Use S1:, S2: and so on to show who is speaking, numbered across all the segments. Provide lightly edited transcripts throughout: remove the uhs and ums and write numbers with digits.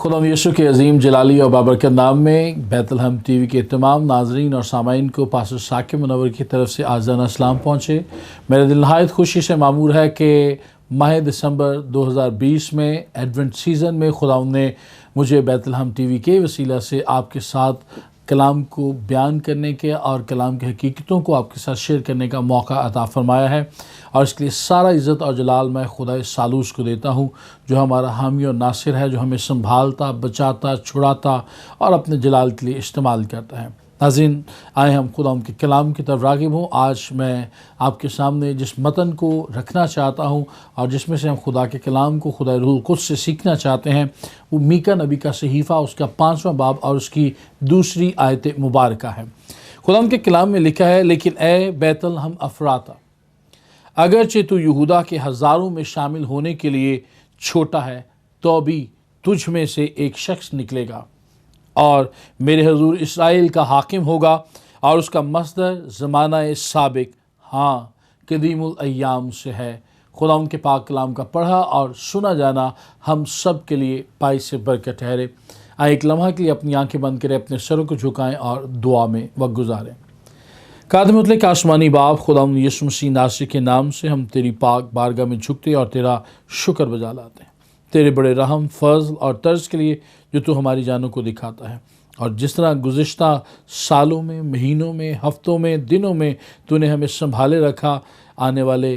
S1: खुदा यीशु के अजीम जलाली और बाबरकत नाम में बैतलहम टीवी के तमाम नाजरीन और सामाइन को पास्टर शाकिब मुनव्वर की तरफ से आज़ाना सलाम पहुँचे। मेरा दिल नहायत खुशी से मामूर है कि माह दिसंबर 2020 में एडवेंट सीज़न में खुदा ने मुझे बैतलहम टीवी के वसीला से आपके साथ कलाम को बयान करने के और कलाम की हकीकतों को आपके साथ शेयर करने का मौका अता फरमाया है, और इसके लिए सारा इज़्ज़त और जलाल मैं खुदा सालूस को देता हूँ, जो हमारा हामी और नासिर है, जो हमें संभालता, बचाता, छुड़ाता और अपने जलाल के लिए इस्तेमाल करता है। नाज़रीन, आए हम खुदा उनके कलाम की तरफ राग़िब हूँ। आज मैं आपके सामने जिस मतन को रखना चाहता हूँ और जिसमें से हम खुदा के कलाम को खुदा रूह कुद्स से सीखना चाहते हैं, वो मीका नबी का सहीफ़ा उसका 5वां बाब और उसकी दूसरी आयत मुबारका है। खुदा उनके कलाम में लिखा है, लेकिन ए बैतलहम अफ़राता, अगरचे तू यहूदा के हज़ारों में शामिल होने के लिए छोटा है, तो भी तुझ में से एक शख्स निकलेगा और मेरे हजूर इसराइल का हाकिम होगा, और उसका मसदर ज़माना साबिक हाँ कदीमुल अय्याम से है। खुदा उनके पाक कलाम का पढ़ा और सुना जाना हम सब के लिए बाइस से बरकत ठहरे। आए एक लम्हा के लिए अपनी आंखें बंद करें, अपने सरों को झुकाएं और दुआ में वक्त गुजारें। कादिम मुतलक आसमानी बाप, खुदा यीशु मसीह नासरी के नाम से हम तेरी पाक बारगाह में झुकते और तेरा शुक्र बजा लाते हैं, तेरे बड़े रहम, फज़ल और तर्ज के लिए जो तू हमारी जानों को दिखाता है। और जिस तरह गुज़िश्ता सालों में, महीनों में, हफ़्तों में, दिनों में तूने हमें संभाले रखा, आने वाले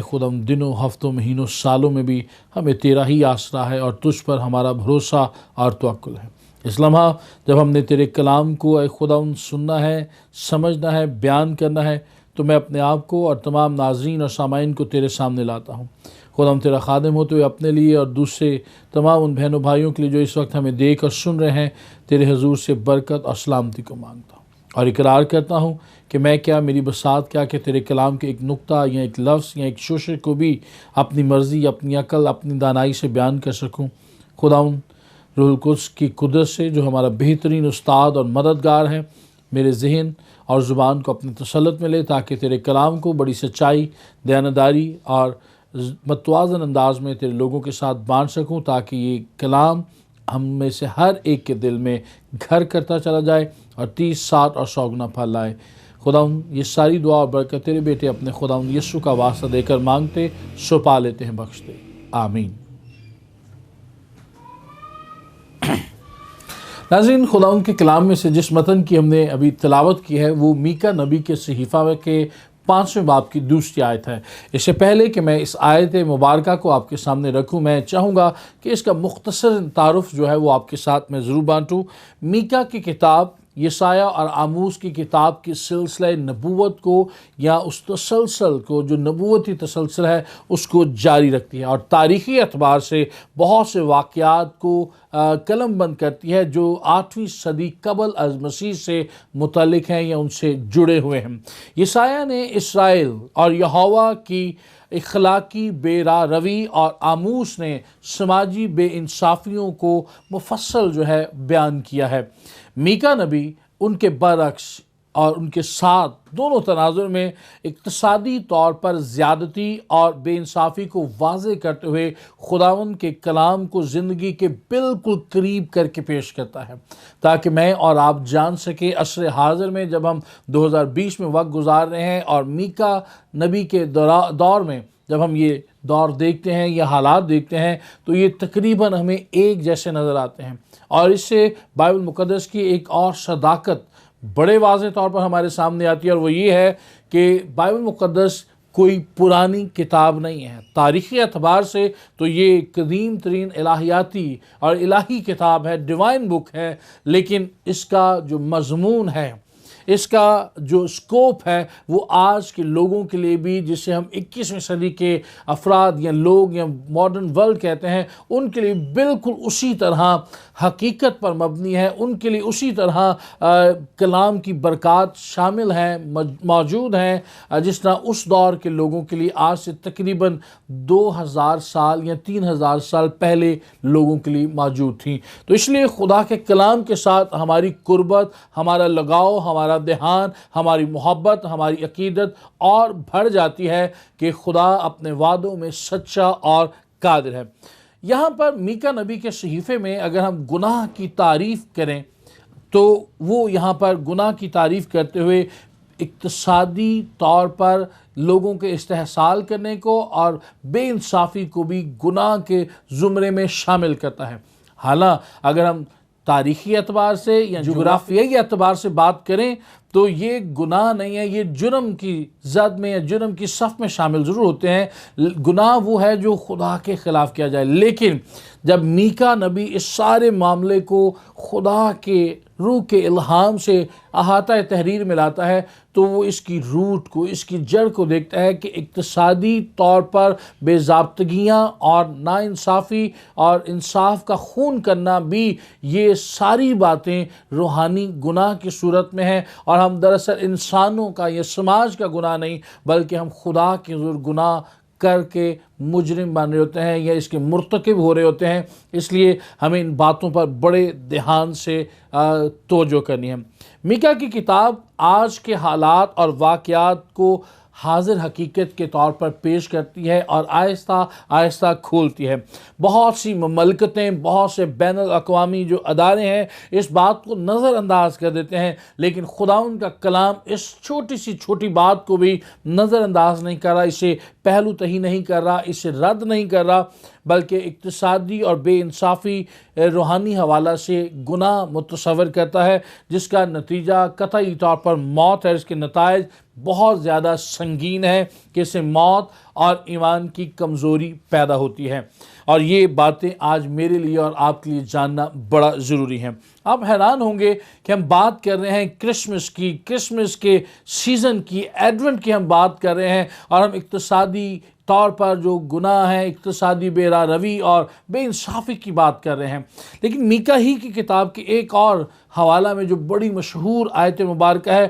S1: खुदा दिनों, हफ़्तों, महीनों, सालों में भी हमें तेरा ही आसरा है और तुझ पर हमारा भरोसा और तवक्कुल है। इस लम्हा जब हमने तेरे कलाम को खुदा सुनना है, समझना है, बयान करना है, तो मैं अपने आप को और तमाम नाज़रीन और सामाइन को तेरे सामने लाता हूँ। खुदा हम तेरा खादिम होते हुए अपने लिए और दूसरे तमाम उन बहनों भाइयों के लिए जो इस वक्त हमें देख और सुन रहे हैं, तेरे हजूर से बरकत और सलामती को मांगता हूँ और इकरार करता हूँ कि मैं क्या, मेरी बसात क्या, कि तेरे कलाम के एक नुक्ता या एक लफ्ज़ या एक शोशे को भी अपनी मर्ज़ी, अपनी अकल, अपनी दानाई से बयान कर सकूँ। खुदा रूह कुद्स की कुदरत से, जो हमारा बेहतरीन उस्ताद और मददगार है, मेरे ज़हन और ज़ुबान को अपनी तसल्लुत में ले, ताकि तेरे कलाम को बड़ी सच्चाई, दयानतदारी और मतवाज़न अंदाज में तेरे लोगों के साथ बांट सकूं, ताकि ये कलाम हम में से हर एक के दिल में घर करता चला जाए और 30, 60 और 100 गुना फल लाए। खुदा ये सारी दुआ और बरकत तेरे बेटे अपने खुदा यीशु का वास्ता देकर मांगते, सो पा लेते हैं, बख्शते, आमीन। नाज़रीन, खुदा के कलाम में से जिस मतन की हमने अभी तिलावत की है, वो मीका नबी के सहीफ़ा के 5वें बाब की दूसरी आयत है। इससे पहले कि मैं इस आयत मुबारका को आपके सामने रखूं, मैं चाहूँगा कि इसका मुख्तसर तारुफ जो है वो आपके साथ मैं ज़रूर बांटूँ। मीका की किताब यसाया और आमूस की किताब की सिलसिला नबूवत को, या उस तसलसल को जो नबूवती तसलसल है, उसको जारी रखती है और तारीख़ी एतबार से बहुत से वाक़यात को कलम बंद करती है जो 8वीं सदी कबल अज़ मसीह से मुतल्लिक़ हैं या उनसे जुड़े हुए हैं। यसाया ने इसराइल और यहोवा की इखलाकी बेरा रवी और आमूस ने समाजी बेइंसाफ़ियों को मुफस्सल जो है बयान किया है। मीका नबी उनके बरक्स और उनके साथ दोनों तनाजुर में इक़्तिसादी तौर पर ज़्यादती और बेइंसाफ़ी को वाज़े करते हुए खुदावन के कलाम को ज़िंदगी के बिल्कुल करीब करके पेश करता है, ताकि मैं और आप जान सकें असर हाज़िर में जब हम 2020 में वक्त गुजार रहे हैं और मीका नबी के दौर में जब हम ये दौर देखते हैं या हालात देखते हैं, तो ये तकरीबन हमें एक जैसे नज़र आते हैं। और इससे बाइबल मुक़द्दस की एक और सदाकत बड़े वाज़े तौर पर हमारे सामने आती है, और वो ये है कि बाइबल मुक़द्दस कोई पुरानी किताब नहीं है। तारीख़ी एतबार से तो ये कदीम तरीन इलाहियाती और इलाही किताब है, डिवाइन बुक है, लेकिन इसका जो मज़मून है, इसका जो स्कोप है, वो आज के लोगों के लिए भी, जिसे हम 21वीं सदी के अफराद या लोग या मॉडर्न वर्ल्ड कहते हैं, उनके लिए बिल्कुल उसी तरह हकीकत पर मबनी है। उनके लिए उसी तरह कलाम की बरक़ात शामिल हैं, मौजूद हैं, जिस तरह उस दौर के लोगों के लिए आज से तकरीबन 2000 साल या 3000 साल पहले लोगों के लिए मौजूद थी। तो इसलिए खुदा के कलाम के साथ हमारी कुर्बत, हमारा लगाव, हमारा ध्यान, हमारी मोहब्बत, हमारी अकीदत और बढ़ जाती है कि खुदा अपने वादों में सच्चा और कादिर है। یہاں پر میکا نبی کے صحیفے میں اگر ہم گناہ کی تعریف کریں تو وہ یہاں پر گناہ کی تعریف کرتے ہوئے اقتصادی طور پر لوگوں کے استحصال کرنے کو اور بے انصافی کو بھی گناہ کے زمرے میں شامل کرتا ہے۔ حالانکہ اگر ہم تاریخی اعتبار سے یا جغرافیائی اعتبار سے بات کریں تو یہ گناہ نہیں ہے، یہ جرم کی زد میں یا جرم کی صف میں شامل ضرور ہوتے ہیں۔ گناہ وہ ہے جو خدا کے خلاف کیا جائے، لیکن جب میکا نبی اس سارے معاملے کو خدا کے روح کے الہام سے احاطہ تحریر میں لاتا ہے تو وہ اس کی روٹ کو، اس کی جڑ کو دیکھتا ہے کہ اقتصادی طور پر بے ضابطگیاں اور ناانصافی اور انصاف کا خون کرنا بھی یہ ساری باتیں روحانی گناہ کی صورت میں ہیں، اور ہم دراصل انسانوں کا یا سماج کا گناہ نہیں بلکہ ہم خدا کے حضور گناہ کر کے مجرم بن رہے ہوتے ہیں یا اس کے مرتکب ہو رہے ہوتے ہیں۔ اس لیے ہمیں ان باتوں پر بڑے دھیان سے توجہ کرنی ہے۔ میکا کی کتاب آج کے حالات اور واقعات کو حاضر حقیقت کے طور پر پیش کرتی ہے اور آہستہ آہستہ کھولتی ہے۔ بہت سی مملکتیں، بہت سے بین الاقوامی جو ادارے ہیں اس بات کو نظر انداز کر دیتے ہیں، لیکن خداوند کا کلام اس چھوٹی سی چھوٹی بات کو بھی نظر انداز نہیں کر رہا، اسے پہلو تہی نہیں کر رہا، اسے رد نہیں کر رہا، بلکہ اقتصادی اور بے انصافی روحانی حوالہ سے گناہ متصور کرتا ہے جس کا نتیجہ قطعی طور پر موت ہے۔ اس کے نتائج بہت زیادہ سنگین ہے کہ اس سے موت اور ایمان کی کمزوری پیدا ہوتی ہے، اور یہ باتیں آج میرے لیے اور آپ کے لیے جاننا بڑا ضروری ہے۔ آپ حیران ہوں گے کہ ہم بات کر رہے ہیں کرسمس کے سیزن کی، ایڈونٹ کی ہم بات کر رہے ہیں، اور ہم اقتصادی طور پر جو گناہ ہیں، اقتصادی بے راہ روی اور بے انصافی کی بات کر رہے ہیں۔ لیکن میکا ہی کی کتاب کے ایک اور حوالہ میں جو بڑی مشہور آیت مبارکہ ہے،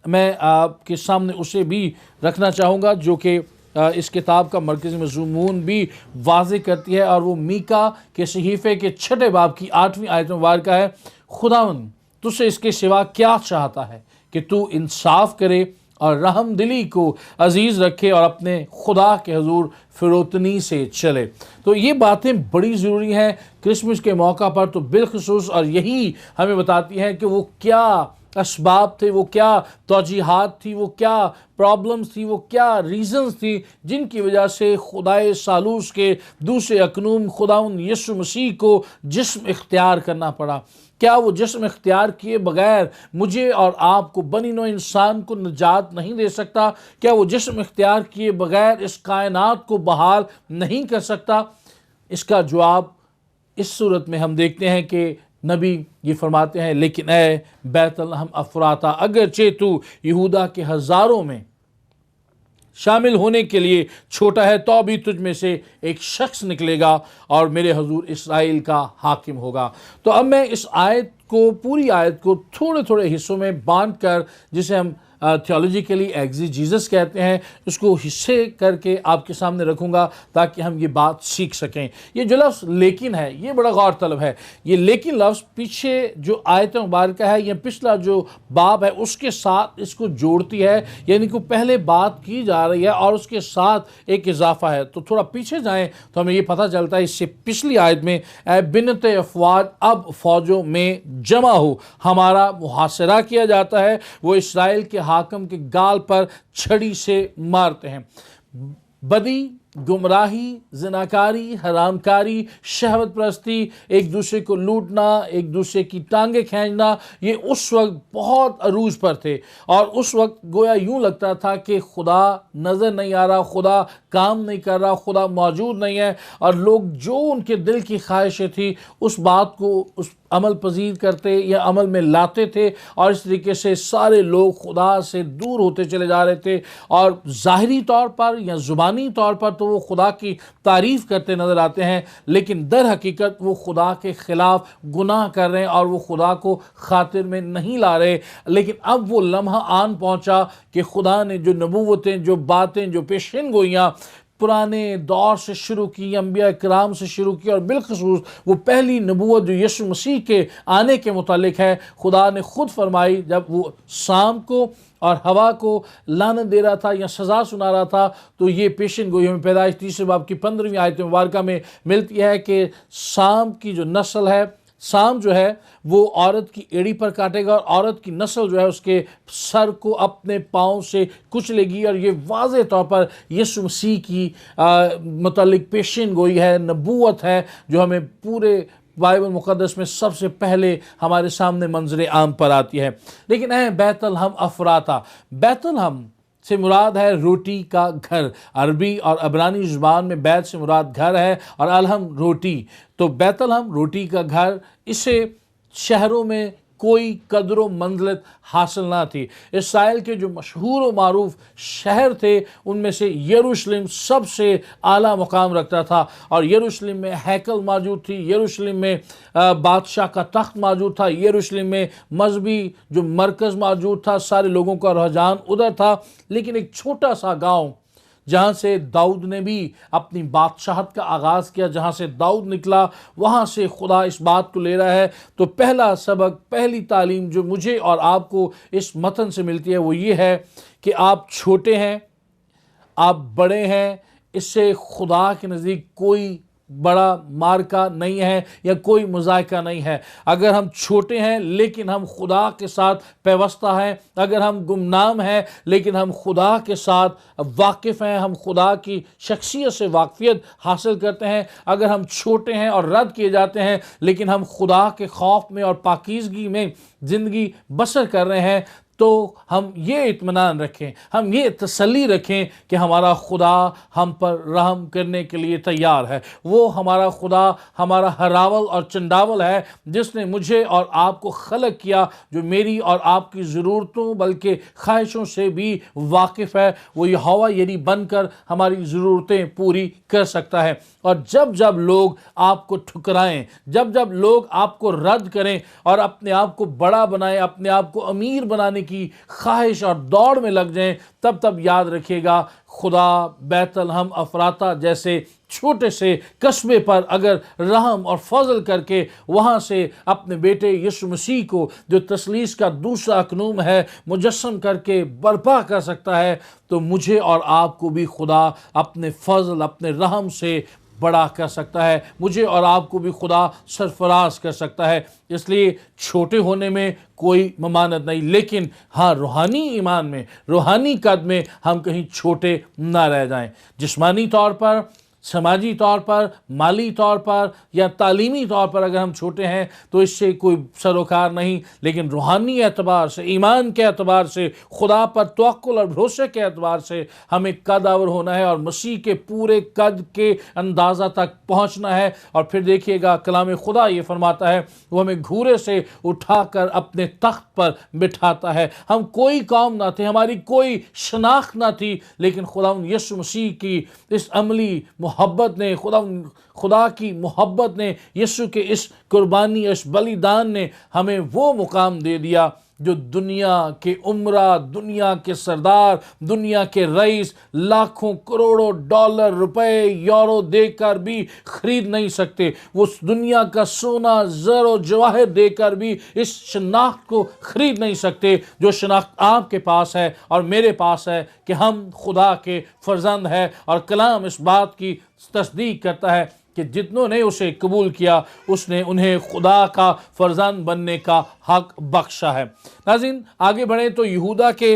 S1: میں آپ کے سامنے اسے بھی رکھنا چاہوں گا جو کہ اس کتاب کا مرکزی مضمون بھی واضح کرتی ہے، اور وہ میکا کے صحیفے کے 6 باب کی 8ویں آیت مبارکہ ہے۔ خداوند تجھ سے اس کے سوا کیا چاہتا ہے کہ تو انصاف کرے اور رحم دلی کو عزیز رکھے اور اپنے خدا کے حضور فروتنی سے چلے۔ تو یہ باتیں بڑی ضروری ہیں کرسمس کے موقع پر تو بالخصوص، اور یہی ہمیں بتاتی ہیں کہ وہ کیا اسباب تھے، وہ کیا توجیحات تھی، وہ کیا پرابلمز تھی، وہ کیا ریزنز تھی جن کی وجہ سے خدائے ثالوث کے دوسرے اکنوم خداوند یسوع مسیح کو جسم اختیار کرنا پڑا۔ کیا وہ جسم اختیار کیے بغیر مجھے اور آپ کو، بنی نوع انسان کو نجات نہیں دے سکتا؟ کیا وہ جسم اختیار کیے بغیر اس کائنات کو بحال نہیں کر سکتا؟ اس کا جواب اس صورت میں ہم دیکھتے ہیں کہ نبی یہ فرماتے ہیں، لیکن اے بیت لحم افراتا، اگرچہ تو یہودا کے ہزاروں میں شامل ہونے کے لیے چھوٹا ہے تو بھی تجھ میں سے ایک شخص نکلے گا اور میرے حضور اسرائیل کا حاکم ہوگا۔ تو اب میں اس آیت کو، پوری آیت کو تھوڑے تھوڑے حصوں میں بانٹ کر، جسے ہم تھیولوجیکلی ایگزیجیزس کہتے ہیں، اس کو حصے کر کے آپ کے سامنے رکھوں گا تاکہ ہم یہ بات سیکھ سکیں۔ یہ جو لفظ لیکن ہے یہ بڑا غور طلب ہے۔ یہ لیکن لفظ پیچھے جو آیت مبارکہ ہے یا پچھلا جو باب ہے اس کے ساتھ اس کو جوڑتی ہے، یعنی کہ پہلے بات کی جا رہی ہے اور اس کے ساتھ ایک اضافہ ہے۔ تو تھوڑا پیچھے جائیں تو ہمیں یہ پتہ چلتا ہے اس سے پچھلی آیت میں، اے بنت افواج اب فوجوں میں جمع ہو، ہمارا محاصرہ کیا جاتا ہے، وہ اسرائیل کے حاکم کے گال پر چھڑی سے مارتے ہیں۔ بدی، گمراہی، زناکاری، حرام کاری، شہوت پرستی، ایک دوسرے کو لوٹنا، ایک دوسرے کی ٹانگیں کھینچنا، یہ اس وقت بہت عروج پر تھے، اور اس وقت گویا یوں لگتا تھا کہ خدا نظر نہیں آ رہا، خدا کام نہیں کر رہا، خدا موجود نہیں ہے، اور لوگ جو ان کے دل کی خواہشیں تھی اس بات کو اس عمل پذیر کرتے یا عمل میں لاتے تھے، اور اس طریقے سے سارے لوگ خدا سے دور ہوتے چلے جا رہے تھے، اور ظاہری طور پر یا زبانی طور پر تو وہ خدا کی تعریف کرتے نظر آتے ہیں، لیکن در حقیقت وہ خدا کے خلاف گناہ کر رہے ہیں اور وہ خدا کو خاطر میں نہیں لا رہے۔ لیکن اب وہ لمحہ آن پہنچا کہ خدا نے جو نبوتیں، جو باتیں، جو پیشین گوئیاں पुराने दौर से शुरू की, अंबिया किराम से शुरू की, और बिलखसूस वो पहली नबूवत जो यीशु मसीह के आने के मुतालिक है, खुदा ने खुद फरमाई जब वो शाम को और हवा को लानत दे रहा था या सज़ा सुना रहा था। तो ये पेशन गोई हमें पैदाइश 3 बाब की 15वीं आयत मुबारका में मिलती है कि शाम की जो नस्ल है, शाम जो है वो औरत की एड़ी पर काटेगा और औरत की नस्ल जो है उसके सर को अपने पाँव से कुचलेगी। और ये वाज़े तौर पर यीशु मसीह की मुतालिक पेशन गोई है, नबूवत है, जो हमें पूरे बाइबल मुक़द्दस में सबसे पहले हमारे सामने मंजर आम पर आती है। लेकिन बैतलहम अफराता, बैतलहम से मुराद है रोटी का घर। अरबी और अबरानी ज़ुबान में बैत से मुराद घर है और अलहम रोटी। तो बैतलहम रोटी का घर, इसे शहरों में कोई कदर मंजिलत हासिल ना थी। इसराइल के जो मशहूर व मारूफ शहर थे उनमें से यरूशलेम सबसे आला मुकाम रखता था, और यरूशलेम में हैकल मौजूद थी, यरूशलेम में बादशाह का तख्त मौजूद था, यरूशलेम में मजहबी जो मरकज़ मौजूद था, सारे लोगों का रुझान उधर था। लेकिन एक छोटा सा गाँव जहाँ से दाऊद ने भी अपनी बादशाहत का आगाज़ किया, जहाँ से दाऊद निकला, वहाँ से खुदा इस बात को ले रहा है। तो पहला सबक, पहली तालीम जो मुझे और आपको इस मतन से मिलती है वो ये है कि आप छोटे हैं, आप बड़े हैं, इससे खुदा के नज़दीक कोई बड़ा मार्का नहीं है या कोई मुज़ायका नहीं है। अगर हम छोटे हैं लेकिन हम खुदा के साथ पैवस्ता हैं, अगर हम गुमनाम हैं लेकिन हम खुदा के साथ वाकिफ़ हैं, हम खुदा की शख्सियत से वाकफियत हासिल करते हैं, अगर हम छोटे हैं और रद्द किए जाते हैं लेकिन हम खुदा के खौफ में और पाकीज़गी में ज़िंदगी बसर कर रहे हैं, तो हम ये इत्मीनान रखें, हम ये तसल्ली रखें कि हमारा खुदा हम पर रहम करने के लिए तैयार है। वो हमारा खुदा हमारा हरावल और चंडावल है, जिसने मुझे और आपको खलक किया, जो मेरी और आपकी ज़रूरतों बल्कि ख्वाहिशों से भी वाकिफ़ है। वो यहोवा यरी बनकर हमारी ज़रूरतें पूरी कर सकता है। और जब जब लोग आपको ठुकराएं, जब जब लोग आपको रद्द करें और अपने आप को बड़ा बनाएं, अपने आप को अमीर बनाने की ख्वाहिश और दौड़ में लग जाएं, तब तब याद रखिएगा खुदा बैतलहम अफराता जैसे छोटे से कस्बे पर अगर रहम और फजल करके वहाँ से अपने बेटे यीशु मसीह को, जो तसलीस का दूसरा अकनूम है, मुजस्सम करके बर्पा कर सकता है, तो मुझे और आपको भी खुदा अपने फजल, अपने रहम से बड़ा कर सकता है, मुझे और आपको भी खुदा सरफराज कर सकता है। इसलिए छोटे होने में कोई ममानत नहीं, लेकिन हाँ, रूहानी ईमान में, रूहानी कद में हम कहीं छोटे ना रह जाएं। जिस्मानी तौर पर, समाजी तौर पर, माली तौर पर या तालीमी तौर पर अगर हम छोटे हैं तो इससे कोई सरोकार नहीं, लेकिन रूहानी एतबार से, ईमान के एतबार से, खुदा पर तवक्कुल और भरोसे के एतबार से हमें कदावर होना है और मसीह के पूरे कद के अंदाज़ा तक पहुँचना है। और फिर देखिएगा कलाम खुदा ये फरमाता है, वो हमें घूरे से उठाकर अपने तख्त पर बिठाता है। हम कोई कौम ना थे, हमारी कोई शनाख्त ना थी, लेकिन खुदा यीशु मसीह की इस अमली मोहब्बत ने, खुदा की मोहब्बत ने, यीशु के इस कुर्बानी, इस बलिदान ने हमें वो मुकाम दे दिया जो दुनिया के उमरा, दुनिया के सरदार, दुनिया के रईस लाखों करोड़ों डॉलर, रुपए, यूरो देकर भी खरीद नहीं सकते। वो दुनिया का सोना, ज़र और जवाहर देकर भी इस शनाख्त को खरीद नहीं सकते जो शनाख्त आपके पास है और मेरे पास है कि हम खुदा के फर्जंद हैं। और कलाम इस बात की तस्दीक करता है कि जितनों ने उसे कबूल किया उसने उन्हें खुदा का फर्जंद बनने का हक बख्शा है। नाज़रीन, आगे बढ़ें तो यहूदा के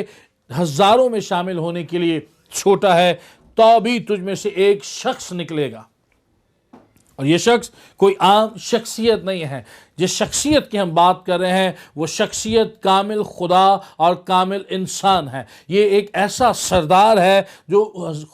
S1: हज़ारों में शामिल होने के लिए छोटा है, तो भी तुझ में से एक शख्स निकलेगा। और ये शख्स कोई आम शख्सियत नहीं है। जिस शख्सियत की हम बात कर रहे हैं वो शख्सियत कामिल खुदा और कामिल इंसान है। ये एक ऐसा सरदार है जो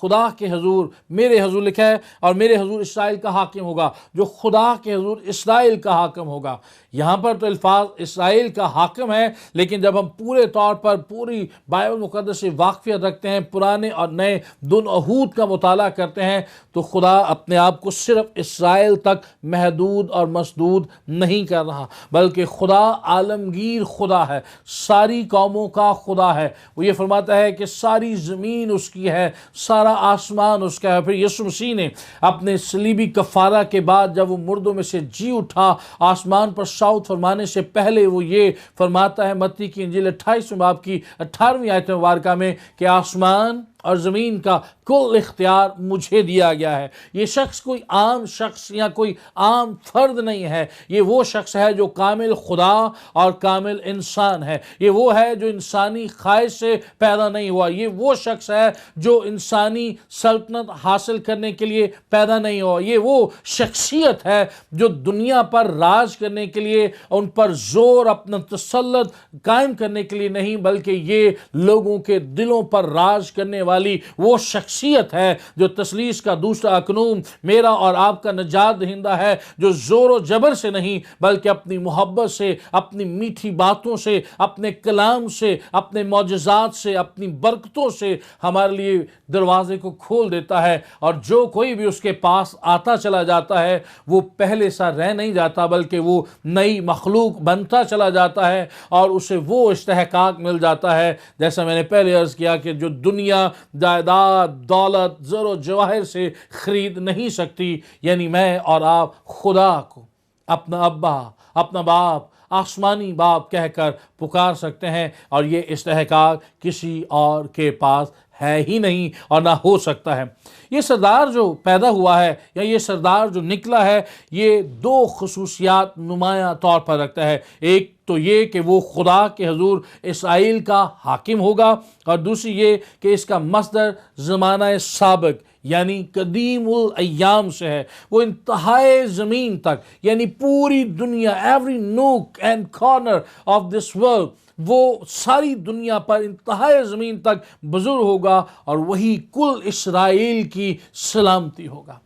S1: खुदा के हजूर, मेरे हजूर लिखा है, और मेरे हजूर इसराइल का हाकिम होगा, जो खुदा के हजूर इसराइल का हाकिम होगा। यहाँ पर तो अल्फाज इसराइल का हाकिम है, लेकिन जब हम पूरे तौर पर पूरी बाइबल मुक़द्दस से वाक़फ़ियत रखते हैं, पुराने और नए दोनों अहूद का मुताला करते हैं, तो खुदा अपने आप को सिर्फ इसराइल तक महदूद और मसदूद नहीं کر رہا، بلکہ خدا عالمگیر خدا ہے، ساری قوموں کا خدا ہے۔ وہ یہ فرماتا ہے کہ ساری زمین اس کی ہے، سارا آسمان اس کا ہے۔ پھر یسوع مسیح نے اپنے صلیبی کفارہ کے بعد جب وہ مردوں میں سے جی اٹھا، آسمان پر صعود فرمانے سے پہلے وہ یہ فرماتا ہے متی کی انجیل 28 باب کی 18ویں آیت مبارکہ میں کہ آسمان اور زمین کا کل اختیار مجھے دیا گیا ہے۔ یہ شخص کوئی عام شخص یا کوئی عام فرد نہیں ہے، یہ وہ شخص ہے جو کامل خدا اور کامل انسان ہے۔ یہ وہ ہے جو انسانی خواہش سے پیدا نہیں ہوا، یہ وہ شخص ہے جو انسانی سلطنت حاصل کرنے کے لیے پیدا نہیں ہوا، یہ وہ شخصیت ہے جو دنیا پر راج کرنے کے لیے، ان پر زور اپنا تسلط قائم کرنے کے لیے نہیں، بلکہ یہ لوگوں کے دلوں پر راج کرنے والی وہ شخصیت ہے جو تثلیث کا دوسرا اقنوم میرا اور آپ کا نجات دہندہ ہے، جو زور و جبر سے نہیں بلکہ اپنی محبت سے، اپنی میٹھی باتوں سے، اپنے کلام سے، اپنے معجزات سے، اپنی برکتوں سے ہمارے لیے دروازے کو کھول دیتا ہے۔ اور جو کوئی بھی اس کے پاس آتا چلا جاتا ہے وہ پہلے سا رہ نہیں جاتا، بلکہ وہ نئی مخلوق بنتا چلا جاتا ہے اور اسے وہ استحقاق مل جاتا ہے جیسا میں نے پہلے عرض کیا کہ جو دنیا جائیداد، دولت، زر و جواہر سے خرید نہیں سکتی۔ یعنی میں اور آپ خدا کو اپنا ابا، اپنا باپ، آسمانی باپ کہہ کر پکار سکتے ہیں، اور یہ استحقاق کسی اور کے پاس ہے ہی نہیں اور نہ ہو سکتا ہے۔ یہ سردار جو پیدا ہوا ہے یا یہ سردار جو نکلا ہے، یہ دو خصوصیات نمایاں طور پر رکھتا ہے۔ ایک تو یہ کہ وہ خدا کے حضور اسرائیل کا حاکم ہوگا، اور دوسری یہ کہ اس کا مصدر زمانہ سابق یعنی قدیم الایام سے ہے۔ وہ انتہائی زمین تک یعنی پوری دنیا، every knock and corner of this world, وہ ساری دنیا پر انتہائی زمین تک بزرگ ہوگا، اور وہی کل اسرائیل کی سلامتی ہوگا۔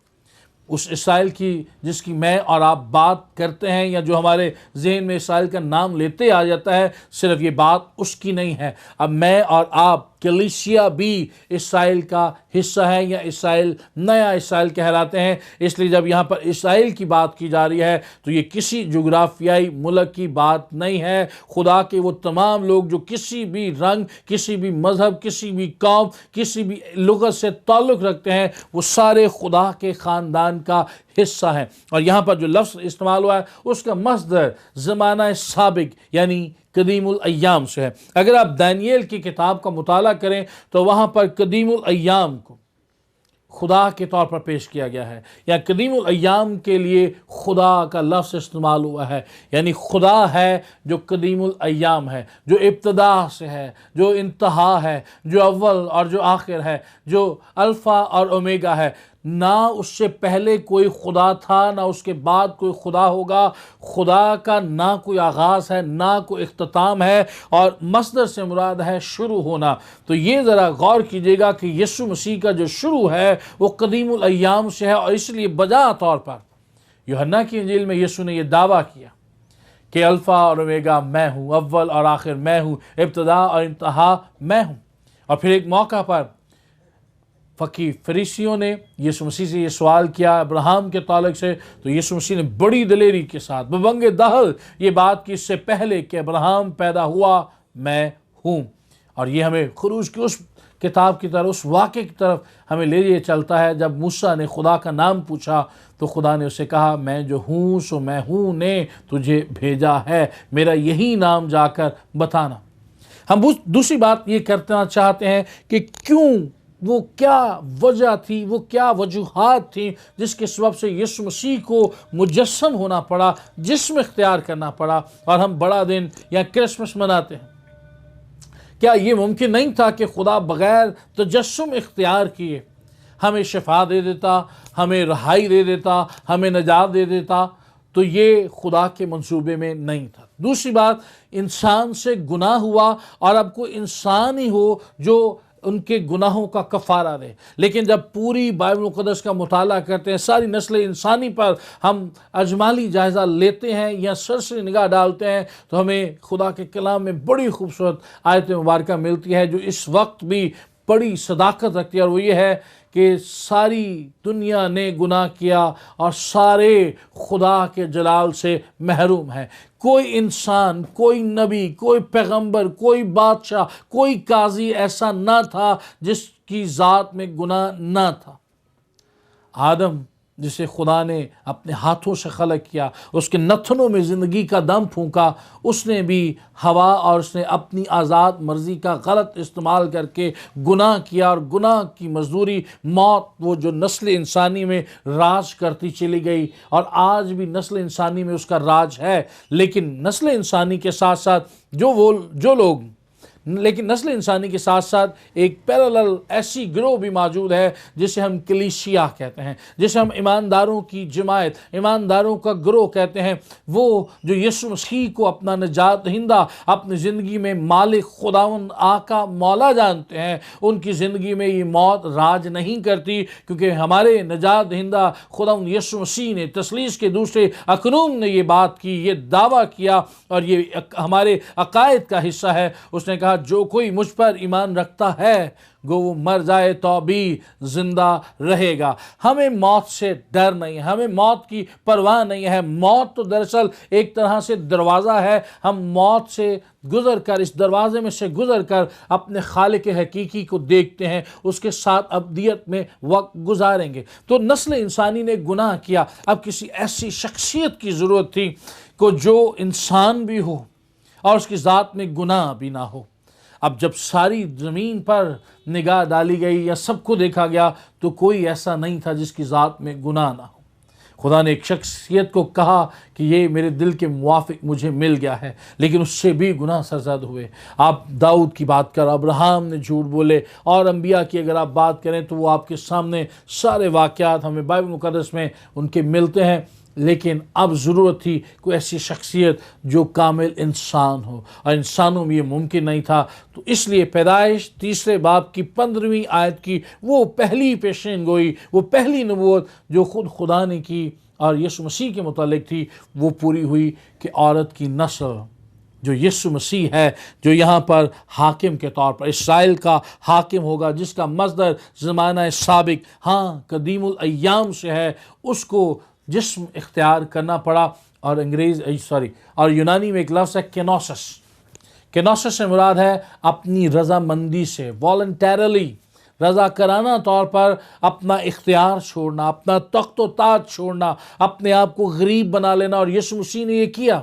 S1: اس اسرائیل کی جس کی میں اور آپ بات کرتے ہیں، یا جو ہمارے ذہن میں اسرائیل کا نام لیتے آ جاتا ہے، صرف یہ بات اس کی نہیں ہے۔ اب میں اور آپ کلیسیا بھی اسرائیل کا حصہ ہے، یا اسرائیل نیا اسرائیل کہلاتے ہیں۔ اس لیے جب یہاں پر اسرائیل کی بات کی جا رہی ہے تو یہ کسی جغرافیائی ملک کی بات نہیں ہے۔ خدا کے وہ تمام لوگ جو کسی بھی رنگ، کسی بھی مذہب، کسی بھی قوم، کسی بھی لغت سے تعلق رکھتے ہیں، وہ سارے خدا کے خاندان کا حصہ ہیں۔ اور یہاں پر جو لفظ استعمال ہوا ہے اس کا مصدر زمانہ سابق یعنی قدیم الایام سے ہے۔ اگر آپ دانییل کی کتاب کا مطالعہ کریں تو وہاں پر قدیم الایام کو خدا کے طور پر پیش کیا گیا ہے، یا قدیم الایام کے لیے خدا کا لفظ استعمال ہوا ہے، یعنی خدا ہے جو قدیم الایام ہے، جو ابتدا سے ہے، جو انتہا ہے، جو اول اور جو آخر ہے، جو الفا اور اومیگا ہے۔ نہ اس سے پہلے کوئی خدا تھا، نہ اس کے بعد کوئی خدا ہوگا۔ خدا کا نہ کوئی آغاز ہے، نہ کوئی اختتام ہے، اور مصدر سے مراد ہے شروع ہونا۔ تو یہ ذرا غور کیجئے گا کہ یسوع مسیح کا جو شروع ہے وہ قدیم الایام سے ہے، اور اس لیے بجا طور پر یوحنا کی انجیل میں یسوع نے یہ دعویٰ کیا کہ الفا اور اومیگا میں ہوں، اول اور آخر میں ہوں، ابتدا اور انتہا میں ہوں۔ اور پھر ایک موقع پر فقی فریسیوں نے یسوع مسیح سے یہ سوال کیا ابراہیم کے تعلق سے، تو یسوع مسیح نے بڑی دلیری کے ساتھ ببنگ دہل یہ بات کی اس سے پہلے کہ ابراہیم پیدا ہوا میں ہوں۔ اور یہ ہمیں خروج کی اس کتاب کی طرف، اس واقعے کی طرف ہمیں لے چلتا ہے جب موسیٰ نے خدا کا نام پوچھا تو خدا نے اسے کہا میں جو ہوں سو میں ہوں نے تجھے بھیجا ہے، میرا یہی نام جا کر بتانا۔ ہم دوسری بات یہ کرنا چاہتے ہیں کہ کیوں، وہ کیا وجہ تھی، وہ کیا وجوہات تھیں جس کے سبب سے یسوع مسیح کو مجسم ہونا پڑا، جسم اختیار کرنا پڑا، اور ہم بڑا دن یا کرسمس مناتے ہیں۔ کیا یہ ممکن نہیں تھا کہ خدا بغیر تجسم اختیار کیے ہمیں شفا دے دیتا، ہمیں رہائی دے دیتا، ہمیں نجات دے دیتا؟ تو یہ خدا کے منصوبے میں نہیں تھا۔ دوسری بات، انسان سے گناہ ہوا، اور اب کوئی انسان ہی ہو جو ان کے گناہوں کا کفارہ دے۔ لیکن جب پوری بائبل مقدس کا مطالعہ کرتے ہیں، ساری نسل انسانی پر ہم اجمالی جائزہ لیتے ہیں یا سرسری نگاہ ڈالتے ہیں، تو ہمیں خدا کے کلام میں بڑی خوبصورت آیت مبارکہ ملتی ہے جو اس وقت بھی बड़ी सदाकत रखती है, और वो ये है کہ ساری دنیا نے گناہ کیا اور سارے خدا کے جلال سے محروم ہیں۔ کوئی انسان، کوئی نبی، کوئی پیغمبر، کوئی بادشاہ، کوئی قاضی ایسا نہ تھا جس کی ذات میں گناہ نہ تھا۔ آدم جسے خدا نے اپنے ہاتھوں سے خلق کیا، اس کے نتنوں میں زندگی کا دم پھونکا، اس نے بھی ہوا اور اس نے اپنی آزاد مرضی کا غلط استعمال کر کے گناہ کیا، اور گناہ کی مزدوری موت، وہ جو نسل انسانی میں راج کرتی چلی گئی، اور آج بھی نسل انسانی میں اس کا راج ہے۔ لیکن نسل انسانی کے ساتھ ساتھ لیکن نسل انسانی کے ساتھ ساتھ ایک پیرالل ایسی گروہ بھی موجود ہے جسے ہم کلیسیا کہتے ہیں، جسے ہم ایمانداروں کی جماعت، ایمانداروں کا گروہ کہتے ہیں، وہ جو یسوع مسیح کو اپنا نجات دہندہ، اپنی زندگی میں مالک، خداوند، آقا، مولا جانتے ہیں۔ ان کی زندگی میں یہ موت راج نہیں کرتی، کیونکہ ہمارے نجات دہندہ خداوند یسوع مسیح نے تثلیث کے دوسرے اقنوم نے یہ بات کی، یہ دعویٰ کیا، اور یہ ہمارے عقائد کا حصہ ہے۔ اس نے کہا جو کوئی مجھ پر ایمان رکھتا ہے گو وہ مر جائے تو بھی زندہ رہے گا۔ ہمیں موت سے ڈر نہیں ہے، ہمیں موت کی پرواہ نہیں ہے۔ موت تو دراصل ایک طرح سے دروازہ ہے، ہم موت سے گزر کر، اس دروازے میں سے گزر کر اپنے خالق حقیقی کو دیکھتے ہیں، اس کے ساتھ ابدیت میں وقت گزاریں گے۔ تو نسل انسانی نے گناہ کیا، اب کسی ایسی شخصیت کی ضرورت تھی کہ جو انسان بھی ہو اور اس کی ذات میں گناہ بھی نہ ہو۔ اب جب ساری زمین پر نگاہ ڈالی گئی یا سب کو دیکھا گیا تو کوئی ایسا نہیں تھا جس کی ذات میں گناہ نہ ہو۔ خدا نے ایک شخصیت کو کہا کہ یہ میرے دل کے موافق مجھے مل گیا ہے، لیکن اس سے بھی گناہ سرزد ہوئے۔ آپ داؤد کی بات کر، ابراہیم نے جھوٹ بولے، اور انبیاء کی اگر آپ بات کریں تو وہ آپ کے سامنے سارے واقعات ہمیں بائبل مقدس میں ان کے ملتے ہیں۔ لیکن اب ضرورت تھی کوئی ایسی شخصیت جو کامل انسان ہو، اور انسانوں میں یہ ممکن نہیں تھا۔ تو اس لیے پیدائش 3 باب کی 15ویں آیت کی وہ پہلی پیشین گوئی، وہ پہلی نبوت جو خود خدا نے کی اور یسوع مسیح کے متعلق تھی، وہ پوری ہوئی کہ عورت کی نسل جو یسوع مسیح ہے، جو یہاں پر حاکم کے طور پر اسرائیل کا حاکم ہوگا، جس کا مصدر زمانہ سابق، قدیم الایام سے ہے، اس کو جسم اختیار کرنا پڑا، اور یونانی میں ایک لفظ ہے کینوسس۔ کینوسس سے مراد ہے اپنی رضامندی سے، والنٹیرلی، رضا کرانہ طور پر اپنا اختیار چھوڑنا، اپنا تخت و تاج چھوڑنا، اپنے آپ کو غریب بنا لینا، اور یسوع مسیح نے یہ کیا۔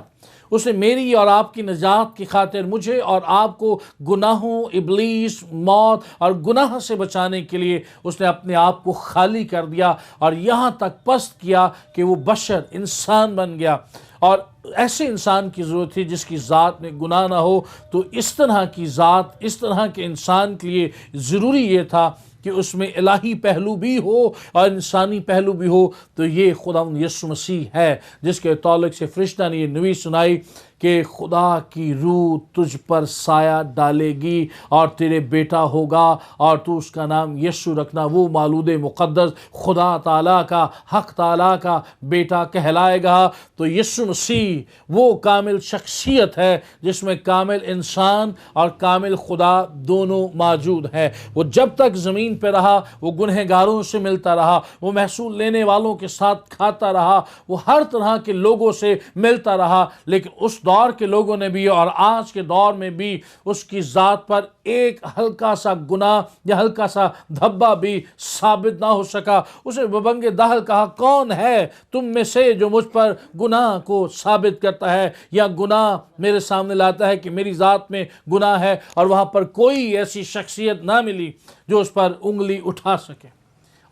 S1: اس نے میری اور آپ کی نجات کی خاطر مجھے اور آپ کو گناہوں، ابلیس، موت اور گناہ سے بچانے کے لیے اس نے اپنے آپ کو خالی کر دیا، اور یہاں تک پست کیا کہ وہ بشر، انسان بن گیا۔ اور ایسے انسان کی ضرورت تھی جس کی ذات میں گناہ نہ ہو۔ تو اس طرح کی ذات، اس طرح کے انسان کے لیے ضروری یہ تھا کہ اس میں الہی پہلو بھی ہو اور انسانی پہلو بھی ہو۔ تو یہ خداوند یسوع مسیح ہے جس کے تعلق سے فرشتہ نے یہ نوید سنائی کہ خدا کی روح تجھ پر سایہ ڈالے گی، اور تیرے بیٹا ہوگا، اور تو اس کا نام یسوع رکھنا، وہ مولود مقدس، خدا تعالیٰ کا، حق تعالیٰ کا بیٹا کہلائے گا۔ تو یسوع مسیح وہ کامل شخصیت ہے جس میں کامل انسان اور کامل خدا دونوں موجود ہیں۔ وہ جب تک زمین پہ رہا وہ گنہگاروں سے ملتا رہا، وہ محصول لینے والوں کے ساتھ کھاتا رہا، وہ ہر طرح کے لوگوں سے ملتا رہا، لیکن اس دور کے لوگوں نے بھی اور آج کے دور میں بھی اس کی ذات پر ایک ہلکا سا گناہ یا ہلکا سا دھبا بھی ثابت نہ ہو سکا۔ اسے ببنگ دہل کہا، کون ہے تم میں سے جو مجھ پر گناہ کو ثابت کرتا ہے یا گناہ میرے سامنے لاتا ہے کہ میری ذات میں گناہ ہے؟ اور وہاں پر کوئی ایسی شخصیت نہ ملی جو اس پر انگلی اٹھا سکے۔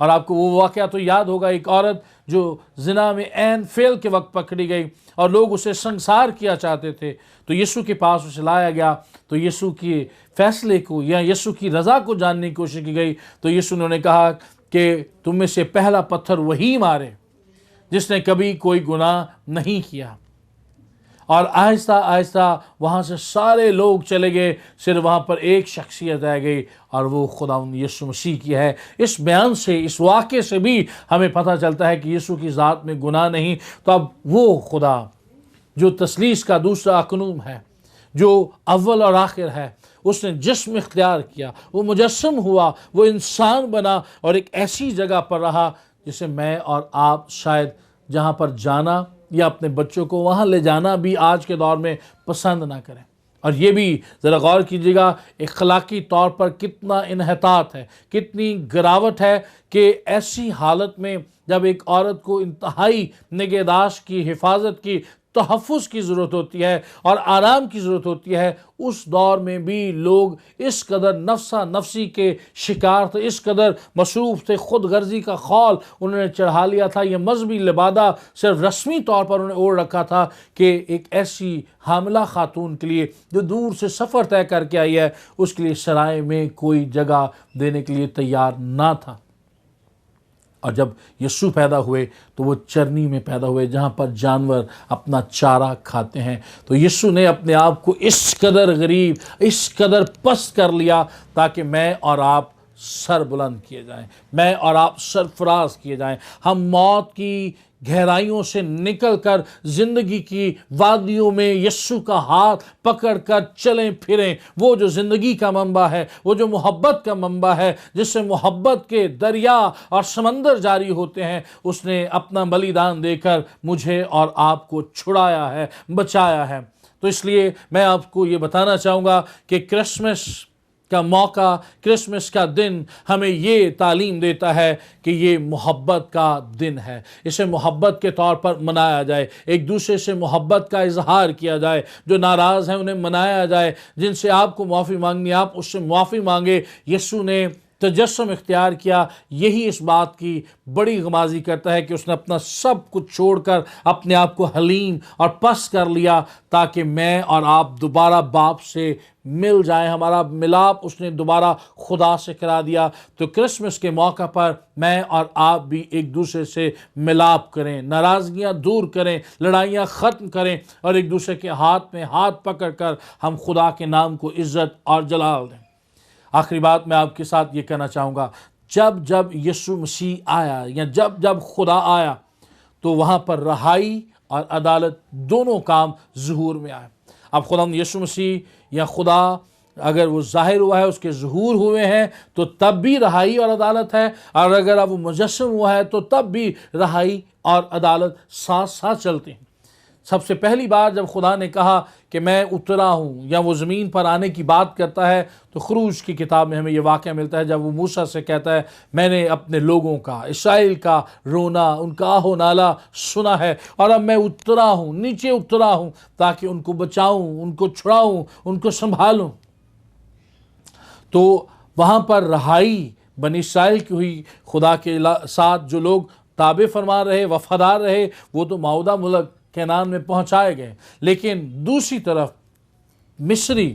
S1: اور آپ کو وہ واقعہ تو یاد ہوگا، ایک عورت جو زنا میں عین فعل کے وقت پکڑی گئی اور لوگ اسے سنسار کیا چاہتے تھے، تو یسوع کے پاس اسے لایا گیا، تو یسوع کے فیصلے کو یا یسوع کی رضا کو جاننے کی کوشش کی گئی۔ تو یسوع نے کہا کہ تم میں سے پہلا پتھر وہی مارے جس نے کبھی کوئی گناہ نہیں کیا۔ اور آہستہ آہستہ وہاں سے سارے لوگ چلے گئے، صرف وہاں پر ایک شخصیت رہ گئی، اور وہ خداوند یسوع مسیح کی ہے۔ اس بیان سے، اس واقعے سے بھی ہمیں پتہ چلتا ہے کہ یسوع کی ذات میں گناہ نہیں۔ تو اب وہ خدا جو تثلیث کا دوسرا اقنوم ہے، جو اول اور آخر ہے، उसने जिस्म इख्तियार किया, वो मुजस्सम हुआ, वो इंसान बना और एक ऐसी जगह पर रहा जिसे मैं और आप शायद जहाँ पर जाना या अपने बच्चों को वहाँ ले जाना भी आज के दौर में पसंद ना करें। और ये भी ज़रा गौर कीजिएगा अखलाकी तौर पर कितना इन्हतात है, कितनी गिरावट है कि ऐसी हालत में जब एक औरत को इंतहाई निगहदाश्त की, हिफाजत की, तहफ़्फ़ुज़ की ज़रूरत होती है और आराम की ज़रूरत होती है, उस दौर में भी लोग इस कदर नफ्सा नफसी के शिकार थे, इस कदर मसरूफ़ थे, ख़ुद गर्जी का खौल उन्होंने चढ़ा लिया था। यह मजहबी लिबादा सिर्फ रस्मी तौर पर उन्होंने ओढ़ रखा था कि एक ऐसी हामिला खातून के लिए जो दूर से सफ़र तय करके आई है, उसके लिए सराय में कोई जगह देने के लिए तैयार ना था। और जब यीशु पैदा हुए तो वो चरनी में पैदा हुए जहाँ पर जानवर अपना चारा खाते हैं। तो यीशु ने अपने आप को इस कदर गरीब, इस कदर पस्त कर लिया ताकि मैं और आप सर बुलंद किए जाएं, मैं और आप सरफराज किए जाएं। हम मौत की गहराइयों से निकलकर ज़िंदगी की वादियों में यीशु का हाथ पकड़कर चलें फिरें। वो जो ज़िंदगी का मंबा है, वो जो मोहब्बत का मंबा है, जिससे मोहब्बत के दरिया और समंदर जारी होते हैं, उसने अपना बलिदान देकर मुझे और आपको छुड़ाया है, बचाया है। तो इसलिए मैं आपको ये बताना चाहूँगा कि क्रिसमस का मौका, क्रिसमस का दिन हमें ये तालीम देता है कि ये मोहब्बत का दिन है। इसे मोहब्बत के तौर पर मनाया जाए, एक दूसरे से मोहब्बत का इजहार किया जाए, जो नाराज़ हैं उन्हें मनाया जाए, जिनसे आपको माफ़ी मांगनी आप उससे माफ़ी मांगे। यीशु ने तजस्सुम इख्तियार किया, यही इस बात की बड़ी गमाजी करता है कि उसने अपना सब कुछ छोड़कर अपने आप को हलीम और पस कर लिया ताकि मैं और आप दोबारा बाप से मिल जाएं। हमारा मिलाप उसने दोबारा खुदा से करा दिया। तो क्रिसमस के मौका पर मैं और आप भी एक दूसरे से मिलाप करें, नाराज़गियाँ दूर करें, लड़ाइयाँ ख़त्म करें और एक दूसरे के हाथ में हाथ पकड़ कर हम खुदा के नाम को इज़्ज़त और जलाल दें। आखिरी बात मैं आपके साथ ये कहना चाहूँगा, जब जब यीशु मसीह आया या जब जब खुदा आया तो वहाँ पर रहाई और अदालत दोनों काम ज़हूर में आए। अब खुदा यीशु मसीह या खुदा अगर वो ज़ाहिर हुआ है, उसके ज़हूर हुए हैं, तो तब भी रहाई और अदालत है, और अगर अब वो मुजस्सम हुआ है तो तब भी रहाई और अदालत साथ साथ चलते हैं। सबसे पहली बार जब खुदा ने कहा कि मैं उतरा हूँ या वो ज़मीन पर आने की बात करता है, तो खरूज की किताब में हमें ये वाक़या मिलता है जब वो मूसा से कहता है, मैंने अपने लोगों का, इस्राएल का रोना, उनका आहो नाला सुना है और अब मैं उतरा हूँ, नीचे उतरा हूँ ताकि उनको बचाऊँ, उनको छुड़ाऊँ, उनको संभालूँ। तो वहाँ पर रहाई बनी इस्राएल की हुई। खुदा के साथ जो लोग ताबे फरमा रहे, वफ़ादार रहे, वो तो मौदा मुल्क कैनान में पहुँचाए गए। लेकिन दूसरी तरफ मिस्री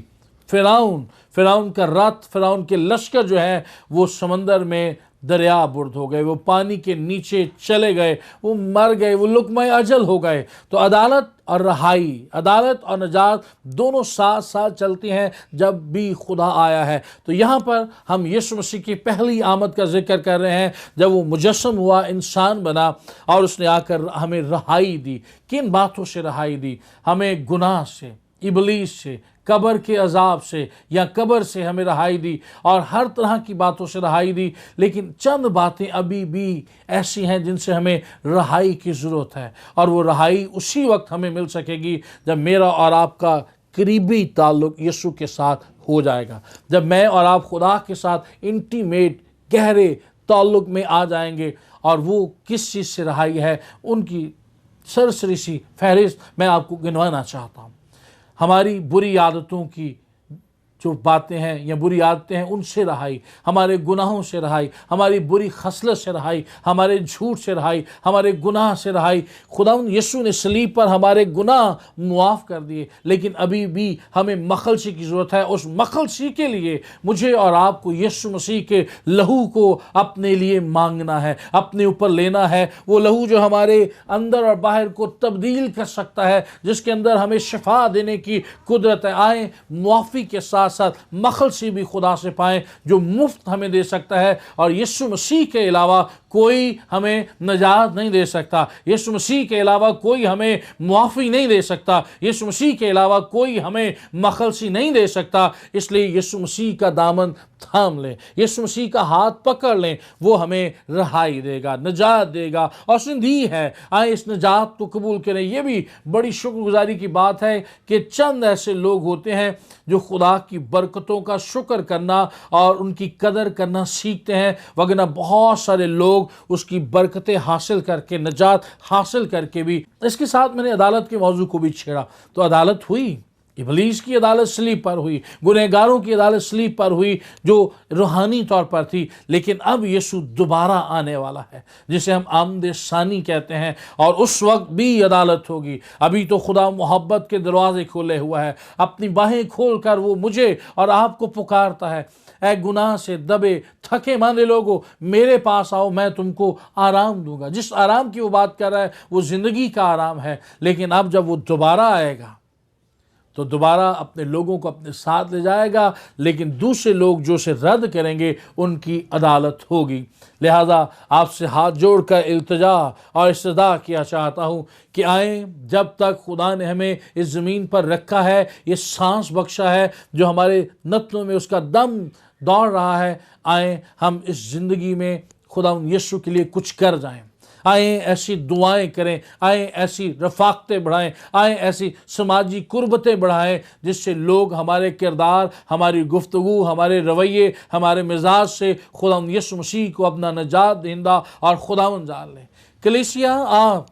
S1: फ़िरौन का रथ, फ़िरौन के लश्कर जो है वो समंदर में दरिया बुर्द हो गए, वो पानी के नीचे चले गए, वो मर गए, वो लुक़्मा अजल हो गए। तो अदालत और रहाई, अदालत और नजात दोनों साथ साथ चलती हैं जब भी खुदा आया है। तो यहाँ पर हम यीशु मसीह की पहली आमद का जिक्र कर रहे हैं, जब वो मुजस्सम हुआ, इंसान बना और उसने आकर हमें रहाई दी। किन बातों से रहाई दी? हमें गुनाह से, इबलीस से, कब्र के अजाब से या कब्र से हमें रहाई दी और हर तरह की बातों से रहाई दी। लेकिन चंद बातें अभी भी ऐसी हैं जिनसे हमें रहाई की ज़रूरत है, और वो रहाई उसी वक्त हमें मिल सकेगी जब मेरा और आपका करीबी ताल्लुक़ यीशु के साथ हो जाएगा, जब मैं और आप खुदा के साथ इंटीमेट गहरे ताल्लुक़ में आ जाएंगे। और वो किस चीज़ से रहाई है, उनकी सरसरी सी फहरिस्त मैं आपको गिनवाना चाहता हूँ। हमारी बुरी आदतों की जो बातें हैं या बुरी आदतें हैं, उनसे रहाई, हमारे गुनाहों से रहाई, हमारी बुरी खसलत से रहाई, हमारे झूठ से रहाई, हमारे गुनाह से रहाई। खुदावंद यीशु ने सलीब पर हमारे गुनाह मुआफ़ कर दिए, लेकिन अभी भी हमें मखलसी की ज़रूरत है। उस मखलसी के लिए मुझे और आपको यीशु मसीह के लहू को अपने लिए मांगना है, अपने ऊपर लेना है। वो लहू जो हमारे अंदर और बाहर को तब्दील कर सकता है, जिसके अंदर हमें शिफा देने की कुदरत है। आए मुआफ़ी के साथ साथ साथ मखलसी भी खुदा से पाएँ जो मुफ्त हमें दे सकता है, और यीशु मसीह के अलावा कोई हमें नजात नहीं दे सकता, यीशु मसीह के अलावा कोई हमें मुआफ़ी नहीं दे सकता, यीशु मसीह के अलावा कोई हमें मखलसी नहीं दे सकता। इसलिए यीशु मसीह का दामन थाम लें, यीशु मसीह का हाथ पकड़ लें, वो हमें रहाई देगा, नजात देगा और उसने दी है। आए इस नजात को कबूल करें। ये भी बड़ी शुक्रगुजारी की बात है कि चंद ऐसे लोग होते हैं जो खुदा की बरकतों का शुक्र करना और उनकी कदर करना सीखते हैं, वरना बहुत सारे लोग उसकी बरकतें हासिल करके, नजात हासिल करके भी। इसके साथ मैंने अदालत के मौजू को भी छेड़ा, तो अदालत हुई, इबलीस की अदालत सलीब पर हुई, गुनहगारों की अदालत सलीब पर हुई जो रूहानी तौर पर थी, लेकिन अब यीशु दोबारा आने वाला है जिसे हम आमद सानी कहते हैं, और उस वक्त भी अदालत होगी। अभी तो खुदा मोहब्बत के दरवाजे खोले हुआ है, अपनी बाहें खोल कर वो मुझे और आपको पुकारता है, ऐ गुनाह से दबे थके मांदे लोगों, मेरे पास आओ, मैं तुमको आराम दूंगा। जिस आराम की वो बात कर रहा है वो ज़िंदगी का आराम है, लेकिन अब जब वो दोबारा आएगा तो दोबारा अपने लोगों को अपने साथ ले जाएगा, लेकिन दूसरे लोग जो उसे रद्द करेंगे उनकी अदालत होगी। लिहाजा आपसे हाथ जोड़कर इल्तिजा और इस्तदा किया चाहता हूँ कि आएँ, जब तक खुदा ने हमें इस ज़मीन पर रखा है, ये सांस बख्शा है जो हमारे नत्नों में उसका दम दौड़ रहा है, आएँ हम इस ज़िंदगी में खुदा यीशु के लिए कुछ कर जाएँ। आएँ ऐसी दुआएं करें, आएँ ऐसी रफ़ाक़तें बढ़ाएं, आएँ ऐसी समाजी कुर्बतें बढ़ाएं जिससे लोग हमारे किरदार, हमारी गुफ्तगू, हमारे रवैये, हमारे मिजाज से खुदावंद यीशु मसीह को अपना नजात दहिंदा और खुदावंद जान लें। कलीसिया आप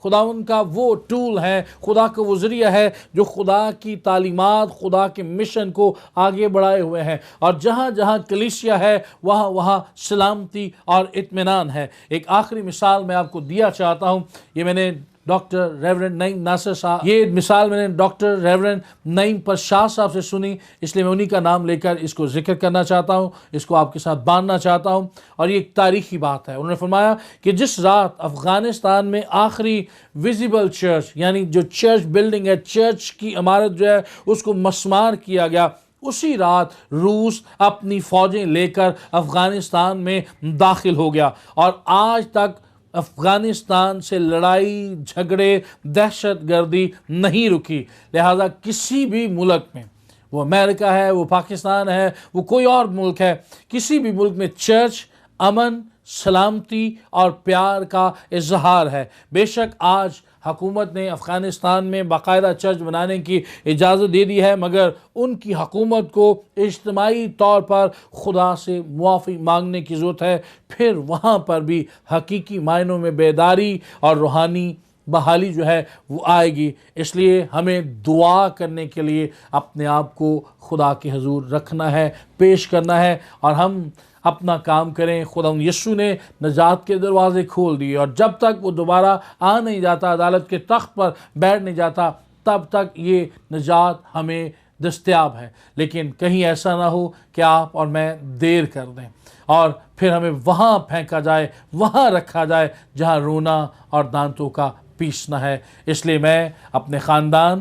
S1: खुदावंद का वो टूल है, खुदा का वो ज़रिया है जो खुदा की तालीमात, खुदा के मिशन को आगे बढ़ाए हुए हैं, और जहाँ जहाँ कलीसिया है वहाँ वहाँ सलामती और इत्मीनान है। एक आखिरी मिसाल मैं आपको दिया चाहता हूँ, ये मैंने डॉक्टर रेवरेंड नईम नासिर साहब, ये मिसाल मैंने डॉक्टर रेवरेंड नईम शाह साहब से सुनी, इसलिए मैं उन्हीं का नाम लेकर इसको जिक्र करना चाहता हूँ, इसको आपके साथ बांधना चाहता हूँ। और ये एक तारीखी बात है। उन्होंने फरमाया कि जिस रात अफ़गानिस्तान में आखिरी विजिबल चर्च, यानी जो चर्च बिल्डिंग है, चर्च की इमारत जो है उसको मस्मार किया गया, उसी रात रूस अपनी फ़ौजें लेकर अफ़गानिस्तान में दाखिल हो गया, और आज तक अफ़गानिस्तान से लड़ाई झगड़े दहशत गर्दी नहीं रुकी। लिहाजा किसी भी मुल्क में, वो अमेरिका है, वो पाकिस्तान है, वो कोई और मुल्क है, किसी भी मुल्क में चर्च अमन, सलामती और प्यार का इजहार है। बेशक आज हुकूमत ने अफ़गानिस्तान में बाकायदा चर्च बनाने की इजाज़त दे दी है, मगर उनकी हुकूमत को इज्तिमाई तौर पर खुदा से मुआफ़ी मांगने की ज़रूरत है। फिर वहाँ पर भी हकीकी मायनों में बेदारी और रूहानी बहाली जो है वो आएगी। इसलिए हमें दुआ करने के लिए अपने आप को खुदा के हुज़ूर रखना है, पेश करना है, और हम अपना काम करें। खुदा यीशु ने नजात के दरवाज़े खोल दिए, और जब तक वो दोबारा आ नहीं जाता, अदालत के तख्त पर बैठ नहीं जाता, तब तक ये नजात हमें दस्तयाब है। लेकिन कहीं ऐसा ना हो कि आप और मैं देर कर दें और फिर हमें वहाँ फेंका जाए, वहाँ रखा जाए जहाँ रोना और दांतों का पीसना है। इसलिए मैं अपने ख़ानदान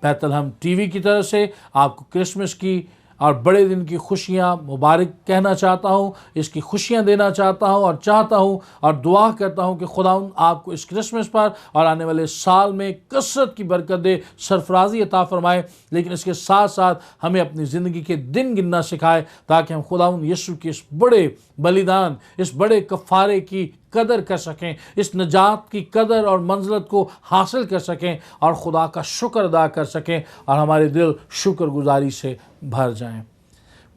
S1: बैतलहम टीवी की तरफ से आपको क्रिसमस की और बड़े दिन की खुशियाँ मुबारक कहना चाहता हूँ, इसकी खुशियाँ देना चाहता हूँ और चाहता हूँ और दुआ करता हूँ कि खुदावंद आपको इस क्रिसमस पर और आने वाले साल में कसरत की बरकत दे, सरफराजी अता फरमाए। लेकिन इसके साथ साथ हमें अपनी ज़िंदगी के दिन गिनना सिखाए, ताकि हम खुदावंद यीशु के इस बड़े बलिदान, इस बड़े कफ़ारे की कदर कर सकें, इस नजात की कदर और मंज़लत को हासिल कर सकें और खुदा का शुक्र अदा कर सकें, और हमारे दिल शुक्रगुजारी से भर जाएं।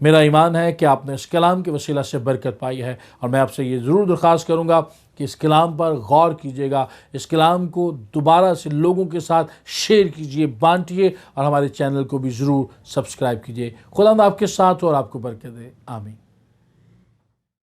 S1: मेरा ईमान है कि आपने इस कलाम के वसीला से बरकत पाई है, और मैं आपसे ये ज़रूर दरख्वास्त करूँगा कि इस कलाम पर गौर कीजिएगा, इस कलाम को दोबारा से लोगों के साथ शेयर कीजिए, बांटिए, और हमारे चैनल को भी ज़रूर सब्सक्राइब कीजिए। खुदा आपके साथ हो और आपको बरकत दे। आमीन।